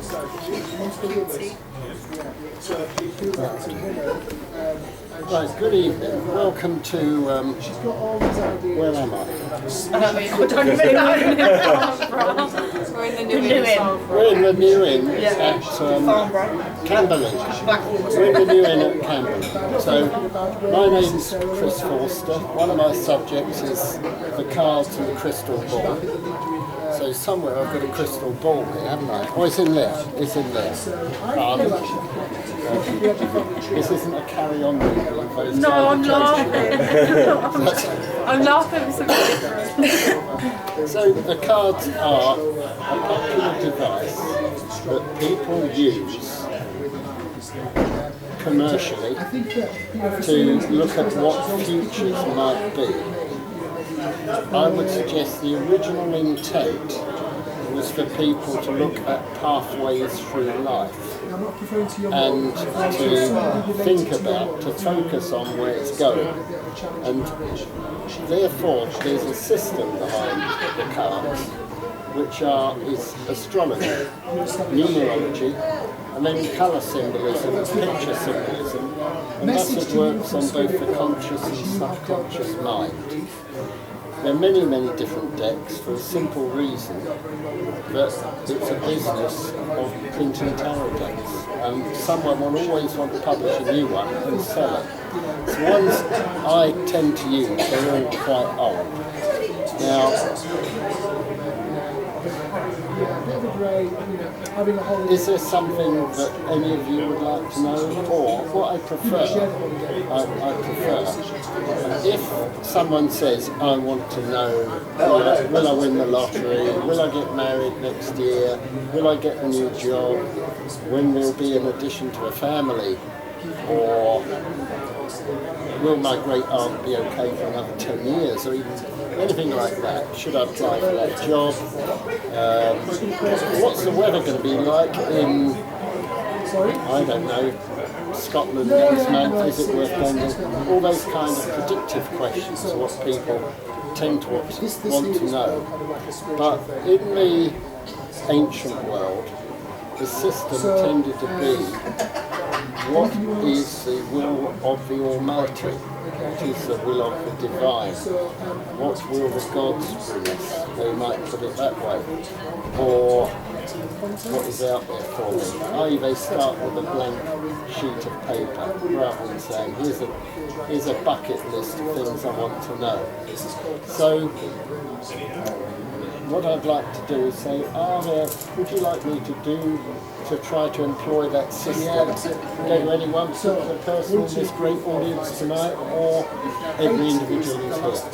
Right, good evening. Welcome to, where am I? I don't even know. We're in the New Inn. We're in the New Inn at Camberley. We're in the New Inn at Camberley. So, my name's Chris Forster. One of my subjects is the cards and the crystal ball. So somewhere I've got a crystal ball here, haven't I? Oh, it's in there. It's in there. This isn't a carry-on movie. No, I'm laughing. I'm laughing at something different. So the cards are a popular device that people use commercially to look at what futures might be. I would suggest the original intent was for people to look at pathways through life and to think about, to focus on where it's going. And therefore there's a system behind the cards which is astrology, numerology, and then colour symbolism, picture symbolism, and thus it works on both the conscious and subconscious mind. There are many, many different decks for a simple reason that it's a business of printing tarot decks. Someone will always want to publish a new one and sell it. So ones I tend to use, they're all quite old. Now, is there something that any of you would like to know? Or what I prefer, if someone says, I want to know, will I win the lottery, will I get married next year, will I get a new job, when will be an addition to a family, or will my great aunt be okay for another 10 years, or even anything like that? Should I apply for that job? What's the weather going to be like in, I don't know, Scotland next month? Is it worth going? All those kind of predictive questions are what people tend to want to know. But in the ancient world, the system tended to be, what is the will of the Almighty? What is the will of the divine? What will the gods bring us? They might put it that way. Or what is out there for me? I.e. they start with a blank sheet of paper rather than saying, here's a bucket list of things I want to know. So what I'd like to do is say, would you like me to try to employ that system? Go to any one particular person in this great audience tonight, or every individual who's here?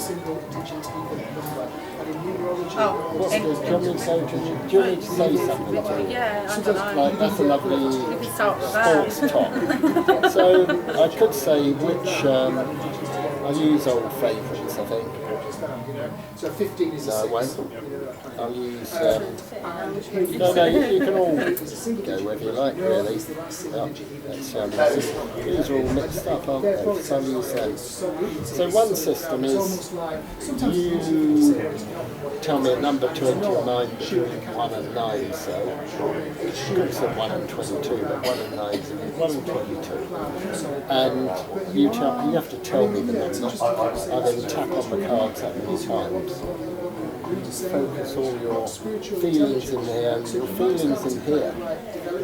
Do you want me to say something to you? Yeah, I don't know. Like, that's a lovely sports talk. So I could say which, I'll use old favourites, I think. So 15 is no, I won't. I'll use. No, you can all go wherever you like, really. These are all mixed up, aren't they? So I'll use them. So one system is you tell me a number to enter your mind between 1 and 9. So I could say 1 and 22, but 1 and 9 is 1 and 22. And you have to tell me the number. I then tap on the cards that many times. Focus all your feelings in there, and your feelings in here.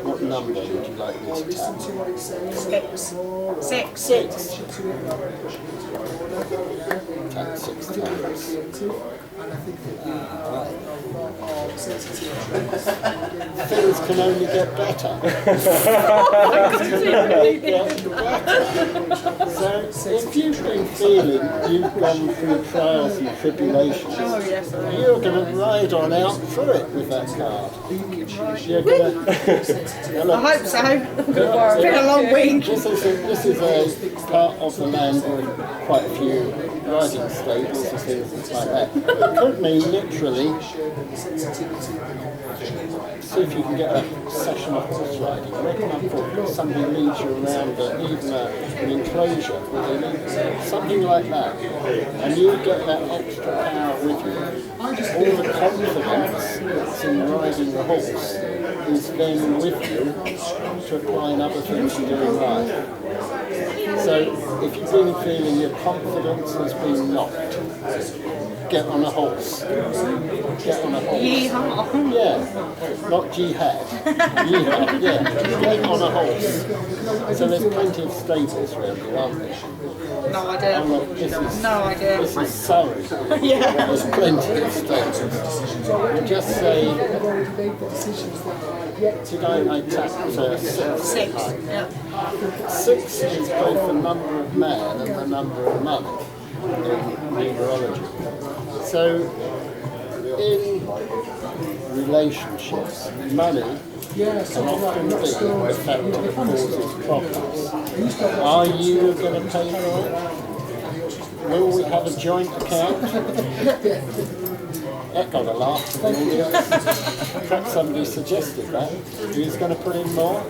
What number would you like me to tap? 6. 6. Tap 6 times. Things can only get better. So if you've been feeling you've gone through trials and tribulations, you're going to ride on out through it with that card. You're going to, I hope so. It's been a long week. This is a part of the land with quite a few riding stables and things like that. It could mean literally, see if you can get a session of horse riding. Reckon up for somebody leads you around even an enclosure with something like that, and you get that extra power with you. All the confidence that's in riding the horse is then with you to apply in other things you do in life. So if you've been feeling your confidence has been knocked, get on a horse. Get on a horse. Yeehaw. Yeah, not jihad. Yeehaw, yeah. Get on a horse. So there's plenty of stables around here, aren't there? No idea. No idea. This is Surrey. Yeah. There's plenty of stables. We'll just say, today I tapped 6. 6. Yeah. 6 is both the number of man and the number of money in numerology. So, in relationships, money can often be the factor that causes problems. Are you going to pay for it? Will we have a joint account? That got a laugh from the audience. Perhaps somebody suggested that. Who's going to put in more?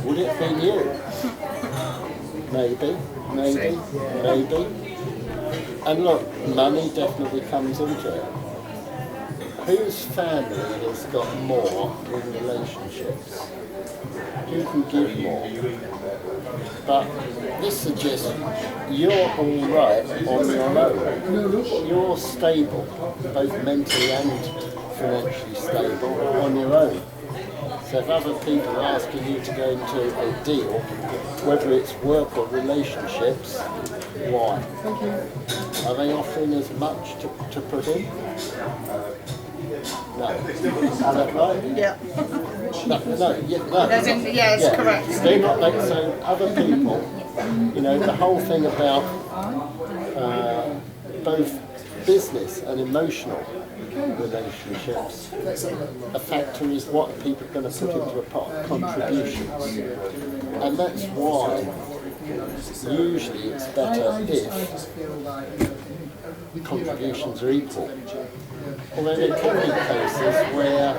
Would it be you? Maybe. And look, money definitely comes into it. Whose family has got more in relationships? Who can give more? But this suggests you're all right on your own. You're stable, both mentally and financially stable, on your own. So if other people are asking you to go into a deal, whether it's work or relationships, why? Are they offering as much to put in? No. Is that right? Yeah. No. Yes, correct. They're not like, so other people, the whole thing about both business and emotional relationships, a factor is what people are going to put into a pot, contributions. And that's why usually it's better if contributions are equal. Although there can be cases where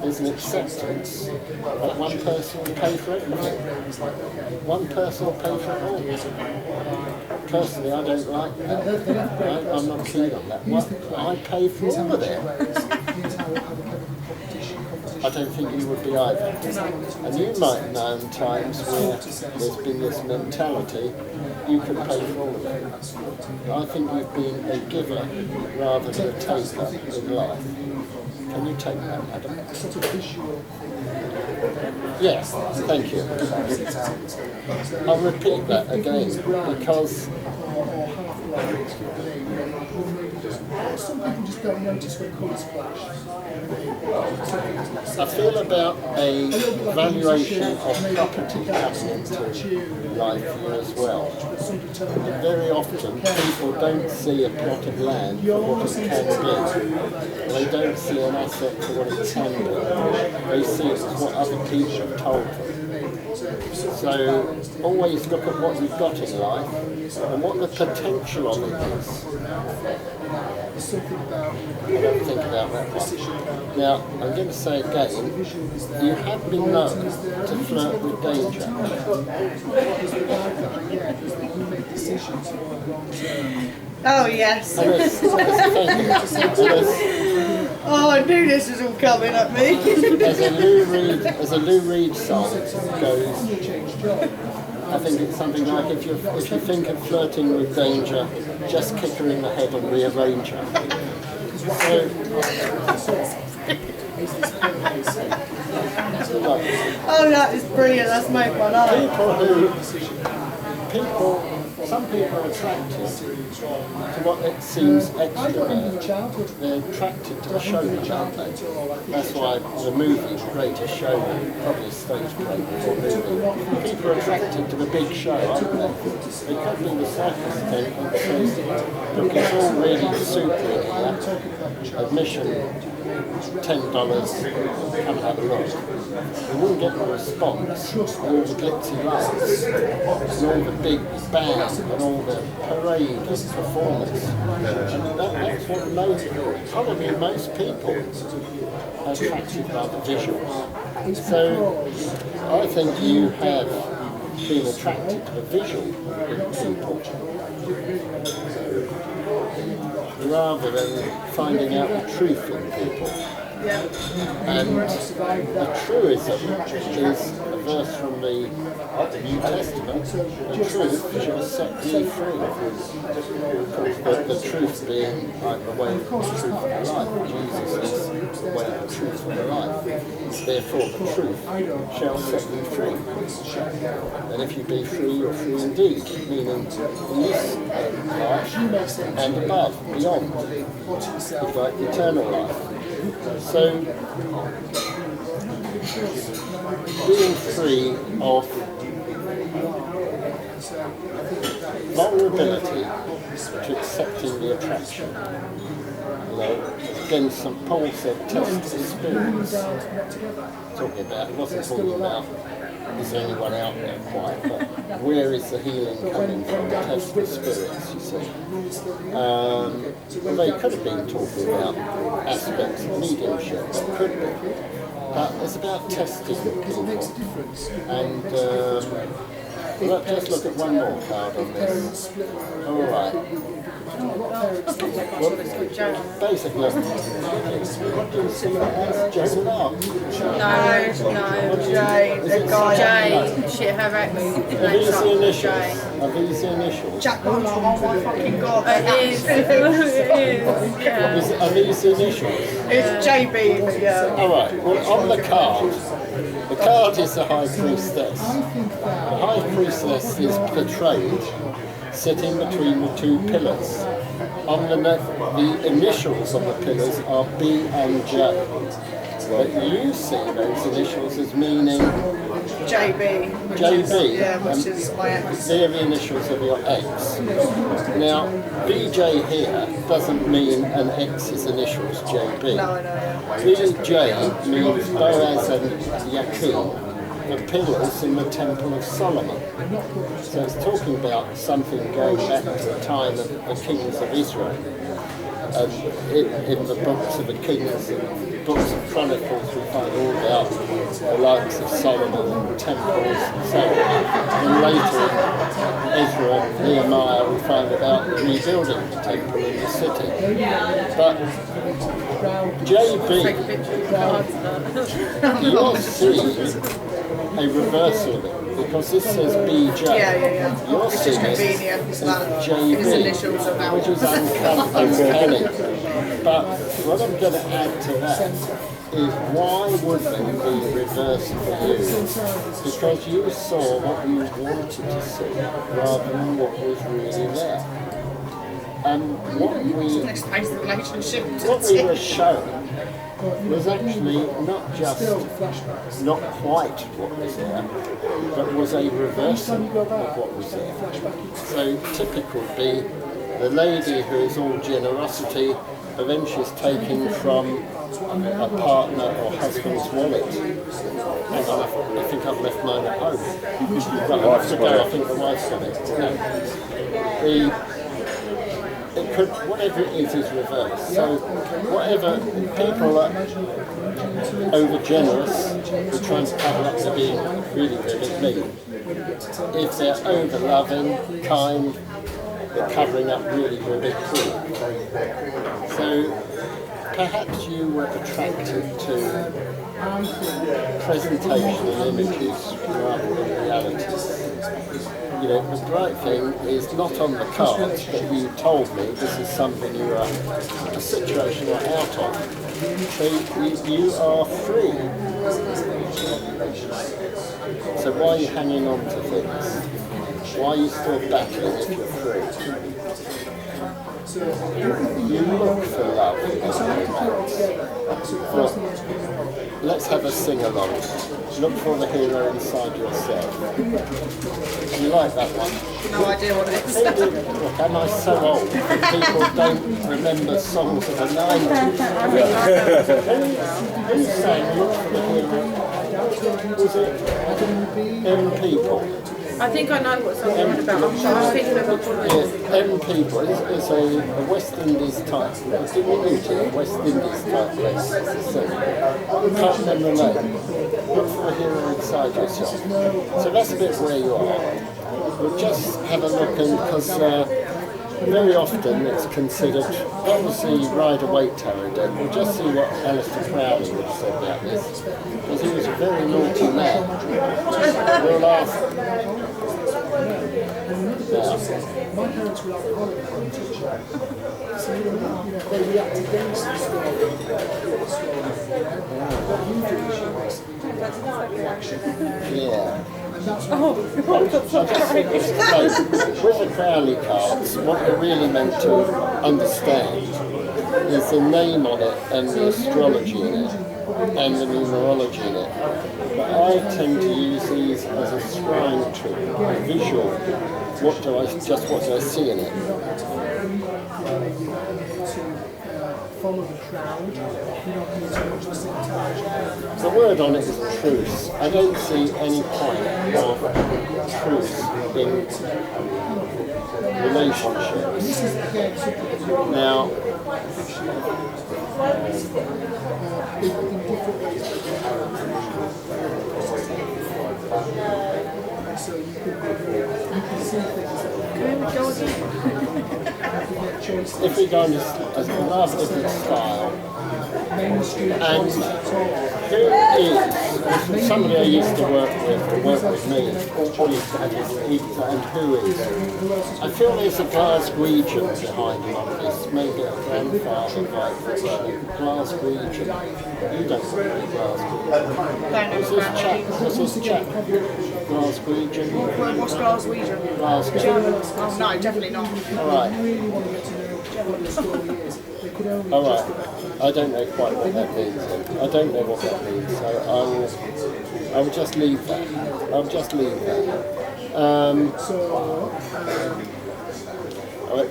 there's an acceptance that one person will pay for everything. One person will pay for it all. Personally, I don't like that. I'm not keen on that. I pay for all of it. I don't think you would be either. And you might know in times where there's been this mentality, you can pay for all of it. I think you've been a giver rather than a taker in life. Can you take that, Adam? Yes, thank you. I'll repeat that again because some people just don't notice when colours flash. I feel about a valuation of property coming into life here as well. And very often people don't see a plot of land for what it can be. They don't see an asset for what it can be. They see it as what other people have told them. So always look at what you've got in life and what the potential of it is. I don't think about that one. Now, I'm going to say again, you have been known to flirt with danger. Oh, yes. Oh, I knew this was all coming at me. As a Lou Reed song goes, I think it's something like if you think of flirting with danger, just kick her in the head and rearrange her. Oh, that is brilliant. That's made my night. Some people are attracted to what it seems extrovert. They're attracted to the showman, aren't they? That's why the movie, The Greatest Showman, probably a stage play or movie. People are attracted to the big show, aren't they? They could be the circus tent and say, look, it's all really super in here. Admission $10, come and have a look. They wouldn't get the response, all the glitzy lights, and all the big band, and all the parade and performance. And that's what probably most people are attracted by the visuals. So I think you have been attracted to the visual in people, rather than finding out the truth in people. And the truism is a verse from the New Testament. The truth shall set you free. The truth being like the way, the truth, and the life. Jesus is the way, the truth, and the life. Therefore, the truth shall set you free. And if you be free, you're free indeed. Meaning, in this life and above, beyond, you've got eternal life. So, being free of vulnerability to accepting the attraction. You know, again, St. Paul said, test the spirits. Talking about, it wasn't talking about, is there anyone out there quite, but where is the healing coming from? Test the spirits, you see. Well, they could have been talking about aspects of mediumship, could be. But it's about testing people. And just look at one more card on this. All right. Well, basically, Jay. Shit, her ex. Are these the initials? Are these the initials? Jack, oh my fucking god. It is. It is. Yeah. Are these the initials? It's JB, yeah. Alright, well on the card is the High Priestess. The High Priestess is portrayed sitting between the two pillars. On the initials on the pillars are B and J. But you see those initials as meaning JB. Which is my ex. They're the initials of your ex. Now, BJ here doesn't mean an ex's initials, JB. No. BJ means Boaz and Yakin, the pillars in the Temple of Solomon. So it's talking about something going back to the time of the kings of Israel. In the books of the Kings and books of Chronicles, we find all about the likes of Solomon and temples and so on. And later in Ezra and Nehemiah, we find about rebuilding the temple in the city. But JB, you'll see a reversal of it. Because this says BJ, you're seeing it as JB, which is uncanny. But what I'm going to add to that is why would they be reversed for you? Because you saw what you wanted to see rather than what was really there. And what we were shown was actually not just not quite what was there, but was a reversal of what was there. So typical would be the lady who is all generosity, but then she's taking from a partner or husband's wallet. Hang on, I think I've left mine at home. Right, I have to go, I think the wife's got it. No. It could, whatever it is reversed. So whatever people are over generous, who try and cover up to being really mean. If they're over loving, kind, they're covering up really with a big cruel. So perhaps you were attracted to presentation and images rather than realities. You know, the bright thing is not on the cards, but you told me this is something you are, a situation you're out of. So you are free. So why are you hanging on to things? Why are you still battling if you're free? You look for love in romance. Well, let's have a sing-along. Look for the hero inside yourself. You like that one? No idea what it is. Look, am I so old that people don't remember songs of the 90s? Who's saying look for the hero? Was it M People? I think I know what song you're on about. I'm thinking of what one it is. M People is a West Indies type, it's a West Indies type place. So, you can't remember the name. Look for the hero inside yourself. So that's a bit where you are. We'll just have a look in, because very often it's considered, obviously Rider-Waite Tarot deck. We'll just see what Alistair Crowley would have said about this, because he was a very naughty man. We'll ask. My parents were alcoholic when so they react against the story. What you do is you reaction. Yeah. And that's Oh, with the Crowley cards, what you're really meant to understand is the name on it and the astrology in it and the numerology in it. But I tend to use these as a scribe tool, a visual. What do I see in it? Follow the crowd. You don't need to much the same. The word on it is truth. I don't see any point of truth in relationships. Now, So you can see things if we go into a rather different style, and who is somebody I used to work with me, and who is? I feel there's a Glaswegian behind a lot of this, maybe a grandfather like Glaswegian. You don't know Glaswegian. What's this chap? Glaswegian? What's Glaswegian? Glasgow. Oh no, definitely not. Alright. Alright. I don't know quite what that means. I don't know what that means, so I will just leave that. I'll just leave that.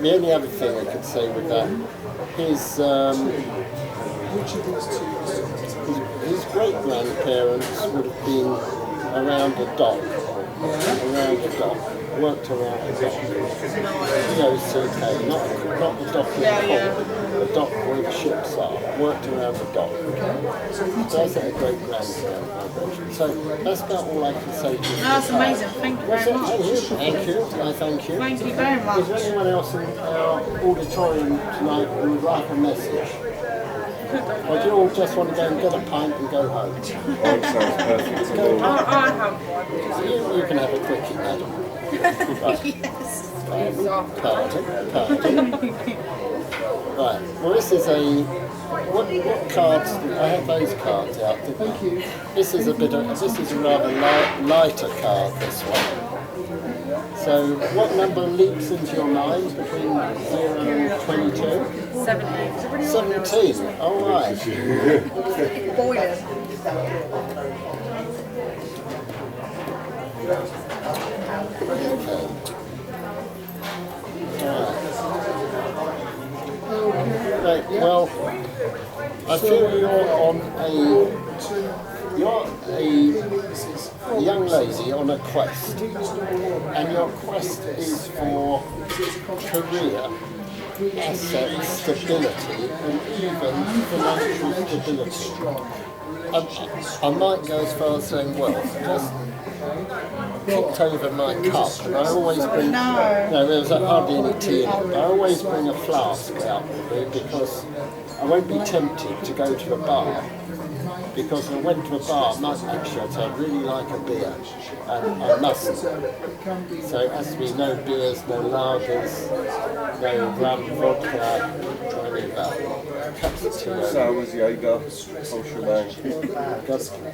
The only other thing I could say with that is his great-grandparents would have been around a dock, worked around a dock. D-O-C-K, not the dock in the port, the dock where the ships are, worked around the dock. So that's a great-grandparent. So that's about all I can say to you. That's amazing, thank you very much. Thank you, I thank you. Thank you very much. Is there anyone else in our auditorium tonight who would like a message? Or do you all just want to go and get a pint and go home? That sounds perfect. I have one. You can have a quickie, madam. Yes. Pardon. Right, well this is a... What cards... I have those cards out, didn't I? This is a rather lighter card, this one. So, what number leaps into your mind between 0 and 22? 17. 17, alright. Boiling. Right, well, I feel you're a young lady on a quest, and your quest is for career, asset stability, and even financial stability. I might go as far as saying wealth. Just kicked over my cup, and I always bring. No, there's hardly any tea in it. But I always bring a flask out with me because I won't be tempted to go to a bar. Because if I went to a bar, actually I'd really like a beer, and I mustn't. So it has to be no beers, no lagers, no rum, vodka, any of that. Cups of tea. Sours, Jaeger, whole shebang.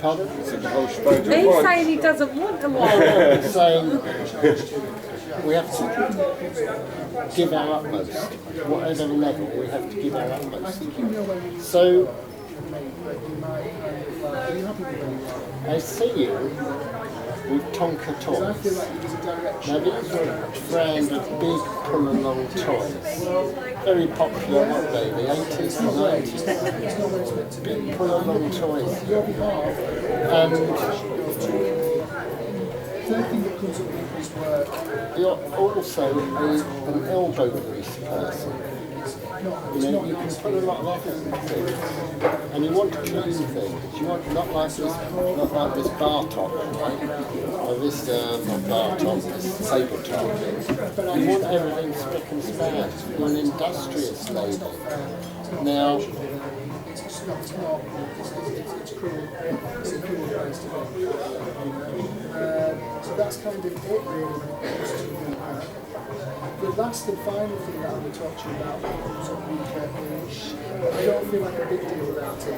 Pardon? It's the whole shebang. He's saying he doesn't want the one. I'm saying we have to give our utmost. Whatever level, we have to give our utmost. So, I see you with Tonka toys. Now these were a brand of big pull-along toys. Very popular, what they, the 80s and 90s. Big pull-along toys. And you're also an elbow grease person. You know, you can put a lot of effort into things, and you want to clean things. You want not like this bar top, right? Or this not bar top, this tabletop. You want everything spick and span. You're an industrious lady. Now. It's cruel. It's a cruel place to be. So that's kind of it really when it comes to the last and final thing that I will talk to you about, which I don't feel like a big deal about it,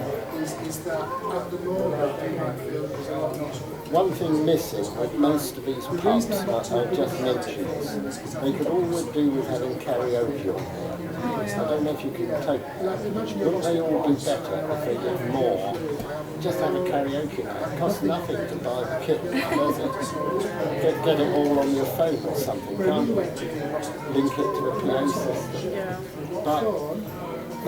is that at the moment you might feel there's a lot of one thing missing with most of these pubs I just mentioned, they could all do with having karaoke on there. I don't know if you can take. Wouldn't they all be better if they did more? Just have a karaoke night. It costs nothing to buy the kit, does it? Get it all on your phone or something, can't you? Link it to a PA system. But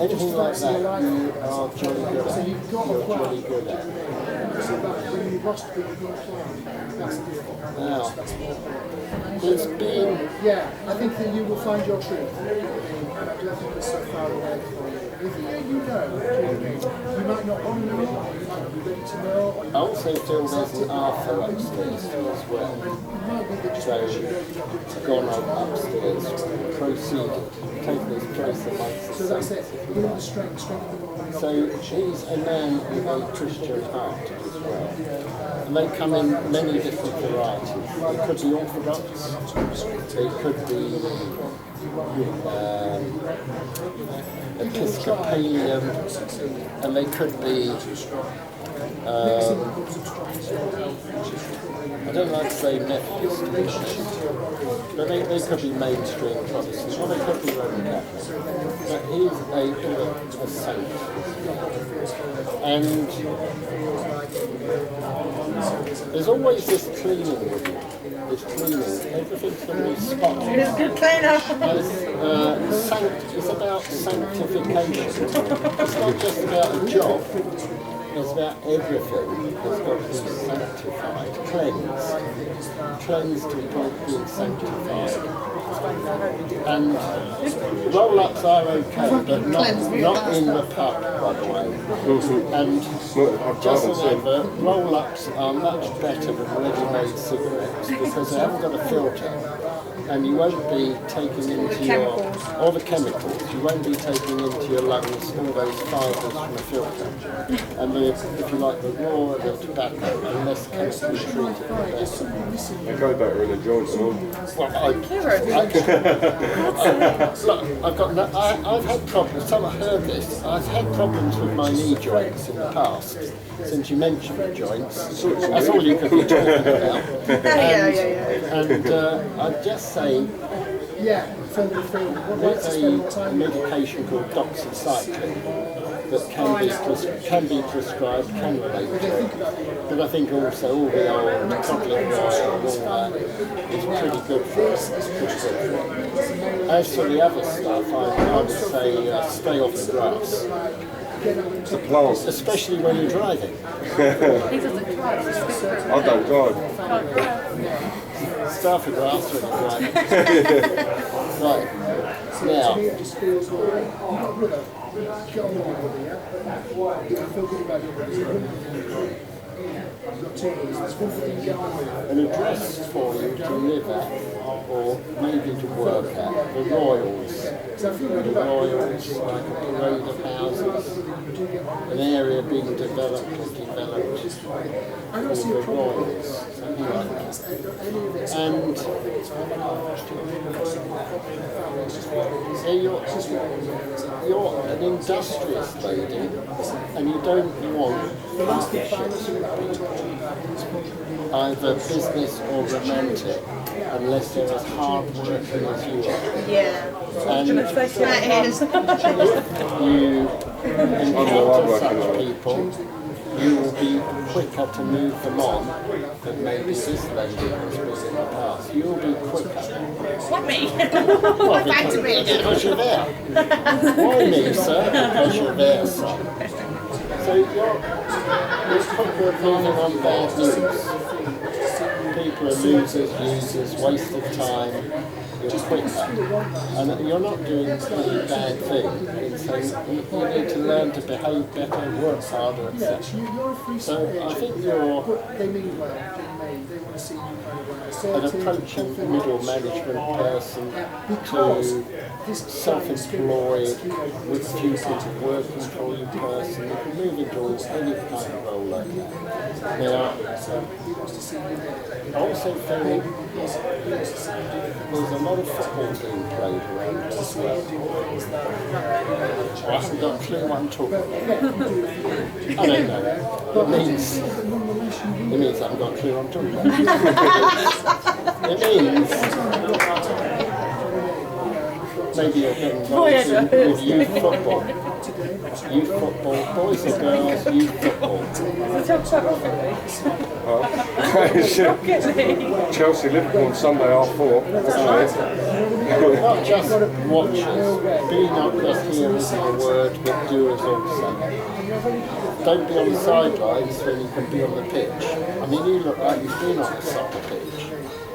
anything like that, you are jolly good at. You're jolly good at. Now, there's been... Yeah, I think that you will find your truth. And I don't think it's so far away from you. If you know, you might not want to know, or you might not be ready to know. I also feel there's an Arthur upstairs too as well. So, gone on upstairs, proceeded, taken his place amongst the saints, if you like. So he's a man with a Christian heart as well. And they come in many different varieties. It could be Orthodox, it could be Episcopalian, and they could be I don't like to say Methodist, but they could be mainstream Protestant, or they could be Roman Catholic. But he's a saint. And there's always this cleaning with you. This cleaning. Everything's going to be spotless. It's good cleaner. It's about sanctification. It's not just about a job. It's about everything that's got to be sanctified, cleansed to the point of being sanctified. And roll-ups are okay, but not in the pub, by the way. And just remember, roll-ups are much better than ready-made cigarettes because they haven't got a filter. And you won't be taking into all the chemicals, you won't be taking into your lungs all those fibres from the filter. And if you like the raw of the tobacco, the less chemically treated, the better. They go better in a joint and all. Well, I've had problems, someone heard this, I've had problems with my knee joints in the past. Since you mentioned the joints, that's all you could be talking about. And I'd just say, there's a medication called doxycycline that can be prescribed, can relate to it. But I think also all the old cod liver oil and all that is pretty good for it. As for the other stuff, I would say stay off the grass. The plants. Especially when you're driving. He doesn't drive. I don't drive. Stay off the grass when you're driving. Right. Now. An address for you to live at, or maybe to work at, the Royals. The Royals, like a parade of houses, an area being developed or developed, called the Royals, something like that. And you're an industrious lady, and you don't want partnerships with people, either business or romantic, unless they're as hard working as you are. Yeah. And That is. if you encounter such people, you will be quicker to move them on than maybe this lady has been in the past. You will be quicker. What, me? Well, because you're there. Why me, sir? Because you're there, sir. So you're quicker at moving on bad news. People are losers, users, waste of time. you're quicker. And you're not doing any bad thing. It's saying you need to learn to behave better, work harder, etc. So I think you're They mean well, they want to see you kind of like an assertive, approaching confident, middle management person because to this self-employed with few people working for you person. You can move into any kind of role like that. Now, he wants to see you. I also feel there's a lot of football being played around as well. I haven't got a clue what I'm talking about. I don't know. It means I haven't got a clue what I'm talking about. It means maybe you're getting involved with youth football. Youth football, boys and girls, youth football. Chelsea, Liverpool on Sunday, 4:30. Not just watchers, be not just hearers of the word, but doers also. Don't be on the sidelines when you can be on the pitch. I mean, you look like you've been on a soccer pitch.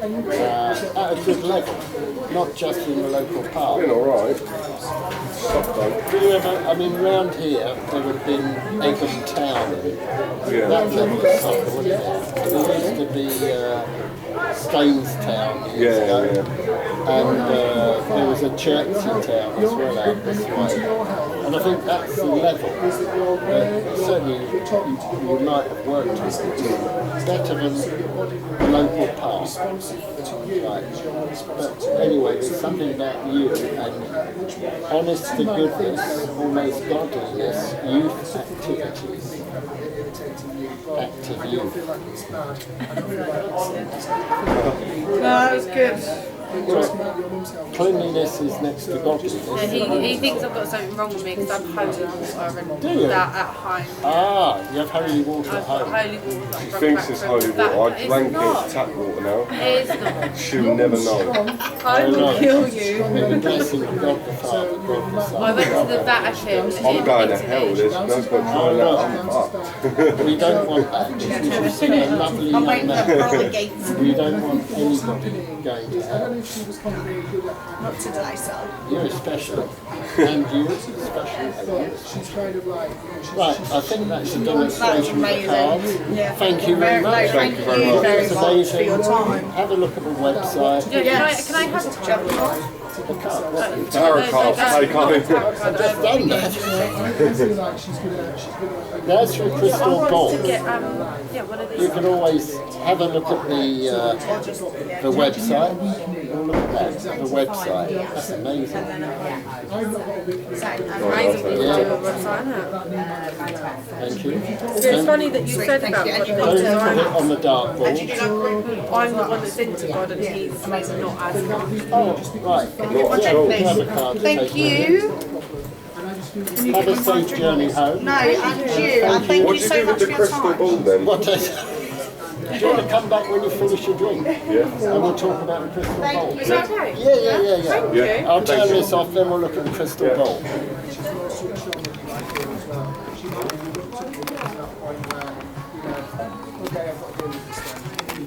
At a good level, not just in the local park. Been alright. Do you ever, I mean, round here, there would have been Egham Town. Yeah. That level of soccer, wouldn't there? There used to be Staines Town years ago. And there was a Chertsey Town as well out this way. And I think that's the level. Certainly you might have worked better than the local park. Right. But anyway, there's something about you and honest to goodness, almost godliness, youth activities. Active youth. No, that was good. Cleanliness is next to godliness. Yeah, he thinks I've got something wrong with me because I'm holy water and Do you? that at home. Ah, you have holy water at I've got home. holy water. She thinks it's holy water. I drank it, it's tap water now. It's not. She'll never know. I will kill you. With the blessing of God the Father, God the Son. I went to the Vatican. I'm going to hell, there's no point trying that. I'm fucked. We don't want that. We should see a lovely young man. We don't want anybody going to hell. Not today, so. You especially. And you especially. She's kind of like, Right, I think that's a demonstration of the cards. Yeah. Thank you very much. Thank you very much. very It's much for amazing. your time. Have a look at the website. Yeah, can I have Do you have a card? The card. What? Tarot cards, take home. I've just done that. I feel like she's gonna That's your crystal ball. to get yeah, one of You these. can always have a look at the website. Have a look at that, the website. That's amazing. Amazing people do a website, isn't it? Thank you. It's funny that you said about God Don't because put it on the dartboard. I'm the one that's into God and he's not as much. Oh, right. Yeah, you have a card to Thank take with you. Have a safe journey home. No, and you. And thank What you do you so do much with for the your crystal time. ball then? What is Do you want to come back when you finish your drink? Yeah. And we'll talk about the crystal ball. Is that okay? Yeah. Yeah. I'll turn this off, then we'll look at the crystal ball. okay, I've got to do this.